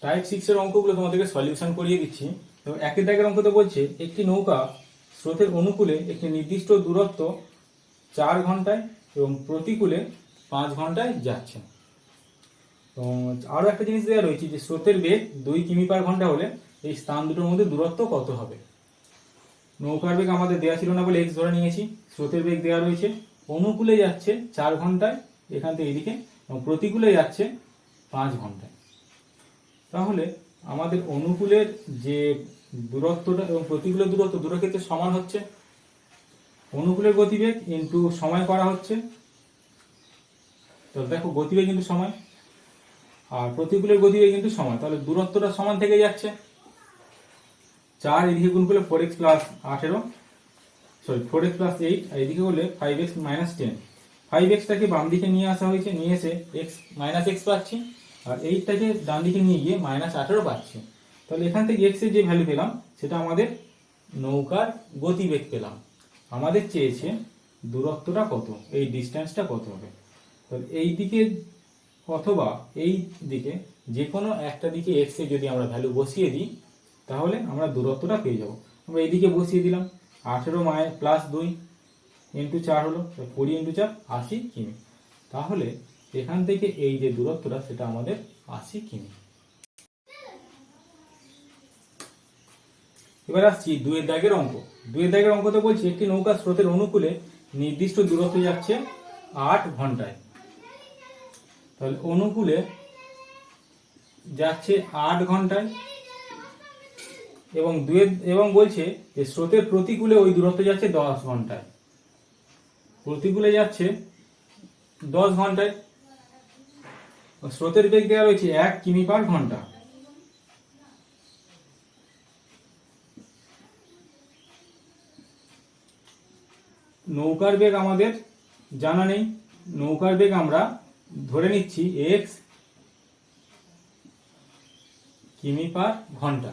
Type 6 এর অঙ্কগুলো তোমাদেরকে সলিউশন করিয়ে দিচ্ছি। তো একের দাগের অঙ্কতে বলছে একটি নৌকা স্রোতের অনুকূলে একটি নির্দিষ্ট দূরত্ব 4 ঘন্টায় এবং প্রতিকূলে 5 ঘন্টায় যাচ্ছে। তো আরও একটা জিনিস দেওয়া রয়েছে যে স্রোতের বেগ 2 কিমি পার ঘন্টা হলে এই স্থান দুটোর মধ্যে দূরত্ব কত হবে। নৌকার বেগ আমাদের দেওয়া ছিল না বলে এক্স ধরে নিয়েছি। স্রোতের বেগ দেওয়া রয়েছে, অনুকূলে যাচ্ছে 4 ঘন্টায় এখান থেকে এদিকে এবং প্রতিকূলে যাচ্ছে 5 ঘন্টায়। তাহলে আমাদের অনুকূলের যে দূরত্বটা এবং প্রতিকূলের দূরত্ব দুটোর ক্ষেত্রে সমান হচ্ছে। অনুকূলের গতিবেগ ইন্টু সময় করা হচ্ছে, তো দেখো গতিবেগ কিন্তু সময় আর প্রতিকূলের গতিবেগ কিন্তু সময়, তাহলে দূরত্বটা সমান থেকে যাচ্ছে। 4 এদিকে গুণ করলে 4x প্লাস 18 4x প্লাস 8 আর এদিকে করলে 5x মাইনাস 10। 5xটাকে বাম দিকে নিয়ে আসা হয়েছে, নিয়ে এসে x মাইনাস এক্স পাচ্ছি আর 8টাকে ডান দিকে নিয়ে গিয়ে মাইনাস 18 পাচ্ছি। তাহলে এখান থেকে x এর যে ভ্যালু পেলাম সেটা আমাদের নৌকার গতিবেগ পেলাম। আমাদের চেয়েছে দূরত্বটা কত, এই ডিস্টেন্সটা কত হবে। তো এই দিকে অথবা এই দিকে যে কোনো একটা দিকে x এ যদি আমরা ভ্যালু বসিয়ে দিই তাহলে আমরা দূরত্বটা পেয়ে যাব। আমরা এইদিকে বসিয়ে দিলাম 18 প্লাস 2 ইন্টু 4 হলো 20 ইন্টু 4 80 কিমি। তাহলে এখান থেকে এই যে দূরত্বটা সেটা আমাদের 80 কিমি। এবার আসছি 2 এর দাগের অঙ্ক। 2 এর দাগের অঙ্কতে বলছি একটি নৌকা স্রোতের অনুকূলে নির্দিষ্ট দূরত্ব যাচ্ছে 8 ঘন্টায়। তাহলে অনুকূলে যাচ্ছে 8 ঘন্টায় এবং বলছে যে স্রোতের প্রতিকূলে ওই দূরত্ব যাচ্ছে 10 ঘন্টায়। প্রতিকূলে যাচ্ছে 10 ঘন্টায়। স্রোতের বেগ দেওয়া রয়েছে 1 কিমি পার ঘন্টা। নৌকার বেগ আমাদের জানা নেই, নৌকার বেগ আমরা ধরে নিচ্ছি x কিমি পার ঘন্টা।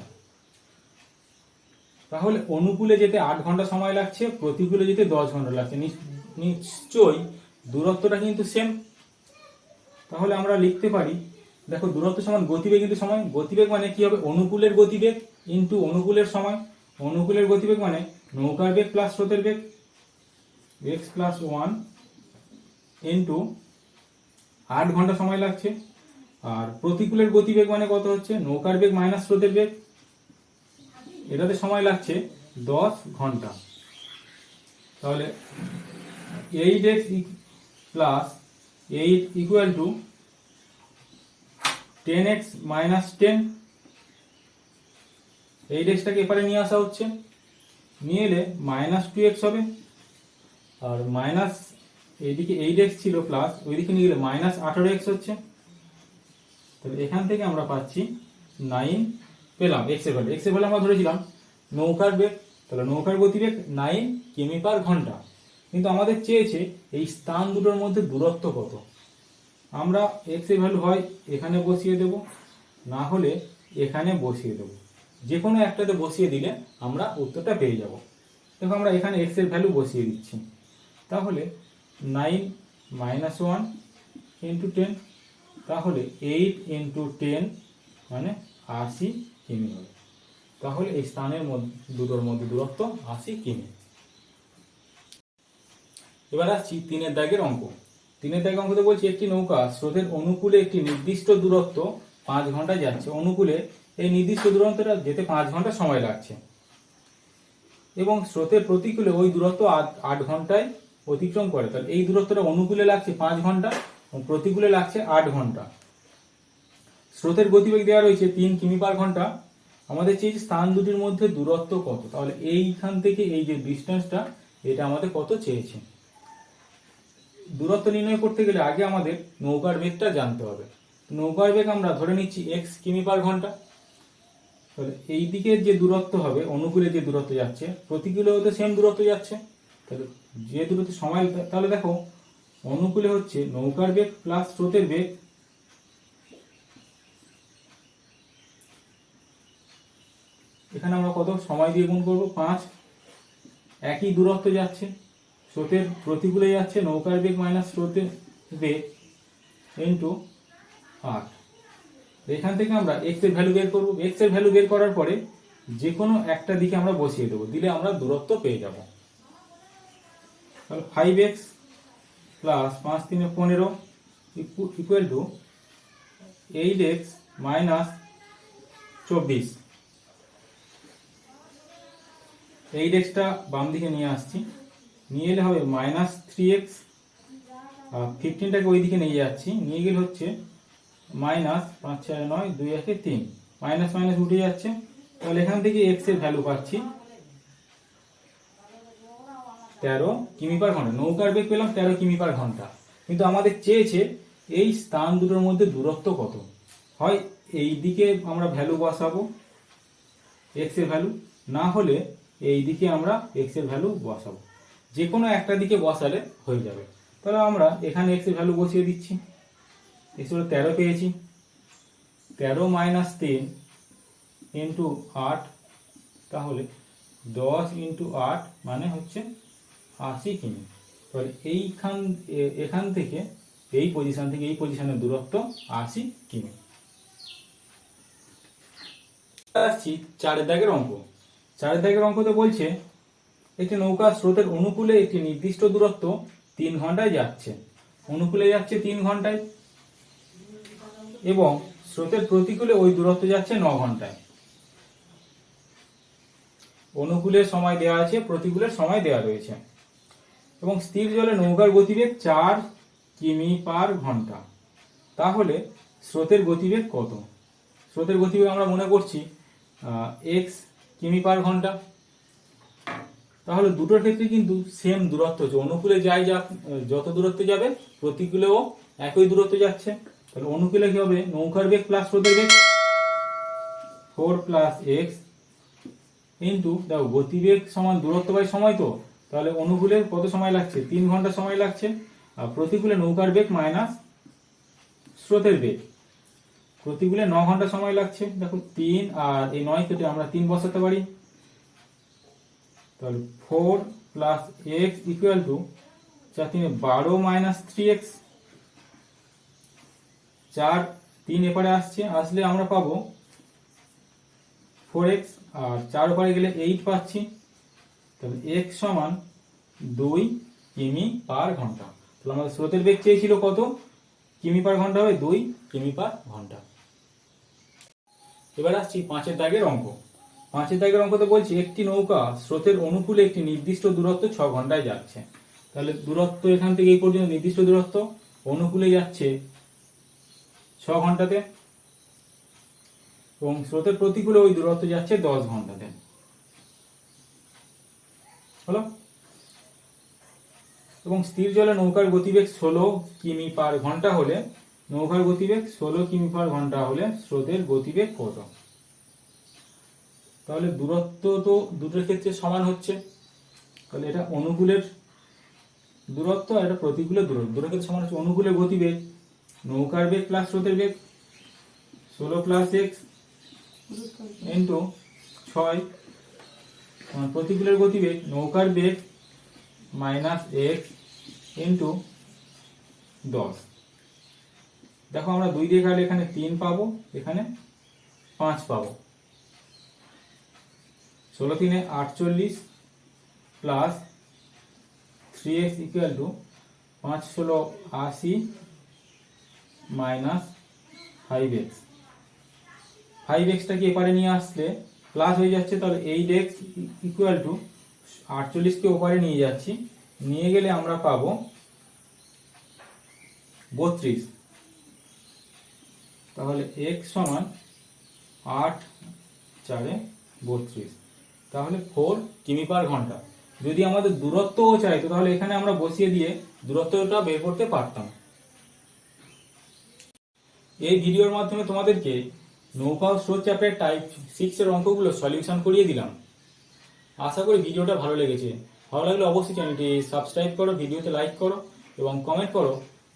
তাহলে অনুকূলে যেতে 8 ঘন্টা সময় লাগছে, প্রতিকূলে যেতে 10 ঘন্টা লাগছে। নিশ্চয়ই দূরত্বটা কিন্তু সেম। তাহলে আমরা লিখতে পারি, দেখো দূরত্ব সমান গতিবেগ কিন্তু সময়। গতিবেগ মানে কি হবে, অনুকূলের গতিবেগ ইন্টু অনুকূলের সময়। অনুকূলের গতিবেগ মানে নৌকার বেগ প্লাস স্রোতের বেগ x প্লাস 1 ইন্টু 8 ঘন্টা সময় লাগছে। আর প্রতিকূলের গতিবেগ মানে কত হচ্ছে, নৌকার বেগ মাইনাস স্রোতের বেগ, এটাতে সময় লাগছে 10 ঘন্টা। তাহলে 8x plus 8 equal to 10x minus 10। 8xটাকে এপারে নিয়ে আসা হচ্ছে, নিয়ে এলে মাইনাস 2x হবে আর মাইনাস এইদিকে 8x ছিল প্লাস ওইদিকে নিয়ে গেলে মাইনাস 18x হচ্ছে। তাহলে এখান থেকে আমরা পাচ্ছি 9 পেলাম। x এর ভ্যালু আমরা ধরেছিলাম নৌকার বেগ, তাহলে নৌকার গতিবেগ 9 কিমি পার ঘন্টা। কিন্তু আমাদের চেয়েছে এই স্থান দুটোর মধ্যে দূরত্ব কত। আমরা x এর ভ্যালু হয় এখানে বসিয়ে দেব, না হলে এখানে বসিয়ে দেব। যে কোনো একটাতে বসিয়ে দিলে আমরা উত্তরটা পেয়ে যাব। দেখো আমরা এখানে x এর ভ্যালু বসিয়ে দিচ্ছি, তাহলে 9 মাইনাস 1 ইন্টু 10, তাহলে 8 ইন্টু 10 মানে 80 কিমি হবে। তাহলে এই স্থানের দুটোর মধ্যে দূরত্ব 80 কিমি। এবার আসছি 3 এর দাগের অঙ্ক। 3 এর দাগের অঙ্কতে বলছি একটি নৌকা স্রোতের অনুকূলে একটি নির্দিষ্ট দূরত্ব 5 ঘন্টা যাচ্ছে। অনুকূলে এই নির্দিষ্ট দূরত্বটা যেতে 5 ঘন্টা সময় লাগছে এবং স্রোতের প্রতিকূলে ওই দূরত্ব 8 ঘন্টায় অতিক্রম করে। তাহলে এই দূরত্বটা অনুকূলে লাগছে 5 ঘন্টা এবং প্রতিকূলে লাগছে 8 ঘন্টা। স্রোতের গতিবেগ দেওয়া রয়েছে 3 কিমি পার ঘন্টা। আমাদের চেয়েছে স্থান দুটির মধ্যে দূরত্ব কত। তাহলে এইখান থেকে এই যে ডিস্টেন্সটা এটা আমাদের কত চেয়েছে। দূরত্ব নির্ণয় করতে গেলে আগে আমাদের নৌকার বেগটা জানতে হবে। নৌকার বেগ আমরা ধরে নিচ্ছি x কিমি পার ঘন্টা। তাহলে এই দিকের যে দূরত্ব হবে, অনুকূলে যে দূরত্ব যাচ্ছে প্রতিকূলেও তো সেম দূরত্ব যাচ্ছে। তাহলে যে দূরত্ব সময়, তাহলে দেখো অনুকূলে হচ্ছে নৌকার বেগ প্লাস স্রোতের বেগ, এখানে আমরা কত সময় দিয়ে গুণ করব 5। একই দূরত্ব যাচ্ছে, স্রোতের প্রতিকূলে যাচ্ছে নৌকার বেগ মাইনাস স্রোতের বেগ ইন্টু 8। এখান থেকে আমরা এক্স এর ভ্যালু বের করব। এক্স এর ভ্যালু বের করার পরে যে কোনো একটা দিকে আমরা বসিয়ে দেবো, দিলে আমরা দূরত্ব পেয়ে যাব। তাহলে 5x plus 5 3 15 equal to 8x minus 24। 8xটা বাম দিকে নিয়ে আসছি, নিয়ে এলে হবে মাইনাস 3x, 15টাকে ওই দিকে নিয়ে যাচ্ছি, নিয়ে গেলে হচ্ছে মাইনাস 5 4 9 2 1 3, মাইনাস মাইনাস উঠে যাচ্ছে। তাহলে এখান থেকে x এর ভ্যালু পাচ্ছি 13 কিমি পার ঘন্টা। নৌকার বেগ পেলাম 13 কিমি পার ঘন্টা, কিন্তু আমাদের চেয়েছে এই স্থান দুটোর মধ্যে দূরত্ব কত। হয় এই দিকে আমরা ভ্যালু বসাবো x এর ভ্যালু, না হলে এই দিকে আমরা x এর ভ্যালু বসাবো, যে কোনো একটা দিকে বসালে হয়ে যাবে। তাহলে আমরা এখানে x এর ভ্যালু বসিয়ে দিচ্ছি। x হলো 13 পেয়েছি, 13 মাইনাস 3 ইন্টু 8, তাহলে 10 ইন্টু 8 মানে হচ্ছে 80 কিমি। তাহলে এখান থেকে এই পজিশন থেকে এই পজিশনের দূরত্ব 80 কিমি। আসছি 4 দাগের অঙ্ক। 4 দাগের অঙ্কতে বলছে একটি নৌকা স্রোতের অনুকূলে একটি নির্দিষ্ট দূরত্ব 3 ঘন্টায় যাচ্ছে। অনুকূলে যাচ্ছে 3 ঘন্টায় এবং স্রোতের প্রতিকূলে ওই দূরত্ব যাচ্ছে 9 ঘন্টায়। অনুকূলের সময় দেওয়া আছে, প্রতিকূলের সময় দেওয়া রয়েছে, এবং স্থির জলে নৌকার গতিবেগ 4 কিমি পার ঘন্টা। তাহলে স্রোতের গতিবেগ কত? স্রোতের গতিবেগ আমরা মনে করছি x কিমি পার ঘন্টা। তাহলে দুটোর ক্ষেত্রে কিন্তু সেম দূরত্ব হচ্ছে, অনুকূলে যাই যত দূরত্বে যাবে প্রতিকূলেও একই দূরত্ব যাচ্ছে। তাহলে অনুকূলে কি হবে? নৌকার বেগ প্লাস স্রোতের বেগ 4 প্লাস x ইন্টু, দেখো গতিবেগ সমান দূরত্ব বাই সময়, তো তাহলে অনুকূলে কত সময় লাগছে? 3 ঘন্টা সময় লাগছে। আর প্রতিকূলে নৌকার বেগ মাইনাস স্রোতের বেগ, প্রতিকূলে 9 ঘন্টা সময় লাগছে। দেখো 3 আর এই 9 কেটে আমরা 3 বসাতে পারি, তাহলে 4 plus x equal to 4 3 12 minus 3x। 4 3 এপারে আসলে আমরা পাবো 4x, আর 4 ওপারে গেলে 8 পাচ্ছি। তাহলে x সমান 2 কিমি পার ঘন্টা। তাহলে আমাদের স্রোতের বেগ চেয়েছিল কত কিমি পার ঘন্টা? হবে 2 কিমি পার ঘন্টা। এবার আসছি 5 দাগের অঙ্ক। 5 দাগের অঙ্কতে বলছি একটি নৌকা স্রোতের অনুকূলে একটি নির্দিষ্ট দূরত্ব 6 ঘন্টায় যাচ্ছে। তাহলে দূরত্ব এখান থেকে এই পর্যন্ত নির্দিষ্ট দূরত্ব, অনুকূলে যাচ্ছে 6 ঘন্টাতে, এবং স্রোতের প্রতিকূলে ওই দূরত্ব যাচ্ছে 10 ঘন্টাতে। হলো? এবং স্থির জলে নৌকার গতিবেগ 16 কিমি পার ঘন্টা হলে, নৌকার গতিবেগ 16 কিমি পার ঘন্টা হলে স্রোতের গতিবেগ কত? তাহলে দূরত্ব তো দুটোর ক্ষেত্রে সমান হচ্ছে, তাহলে এটা অনুকূলের দূরত্ব আর এটা প্রতিকূলের দূরত্ব, দুটোর ক্ষেত্রে সমান হচ্ছে। অনুকূলের গতিবেগ নৌকার বেগ প্লাস স্রোতের বেগ 16 প্লাস x ইন্টু 6, প্রতিকূলের গতিবেগ নৌকার বেগ মাইনাস x ইন্টু 10। দেখো আমরা 2 দিয়ে কাটলে এখানে 3 পাবো, এখানে 5 পাবো। 16 3 48 plus 3x equal to 5 16 80 minus 5x। 5xটাকে এপারে নিয়ে আসলে প্লাস হয়ে যাচ্ছে, তাহলে 8x ইকুয়াল টু 48কে ওপারে নিয়ে যাচ্ছি, নিয়ে গেলে আমরা পাবো 32। তাহলে x সমান 8 4 32, তাহলে 4 কিমি পার ঘন্টা। যদি আমাদের দূরত্বও চাইতো তাহলে এখানে আমরা বসিয়ে দিয়ে দূরত্বটা বের করতে পারতাম। এই ভিডিওর মাধ্যমে তোমাদেরকে নৌকা ও স্রোত চ্যাপ্টার টাইপ 6 এর অঙ্কগুলো সলিউশন করিয়ে দিলাম। আশা করি ভিডিওটা ভালো লেগেছে। ভালো লাগলে অবশ্যই চ্যানেলটি সাবস্ক্রাইব করো, ভিডিওতে লাইক করো এবং কমেন্ট করো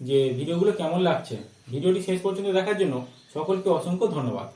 যে ভিডিওগুলো কেমন লাগছে। ভিডিওটি শেষ পর্যন্ত দেখার জন্য সকলকে অসংখ্য ধন্যবাদ।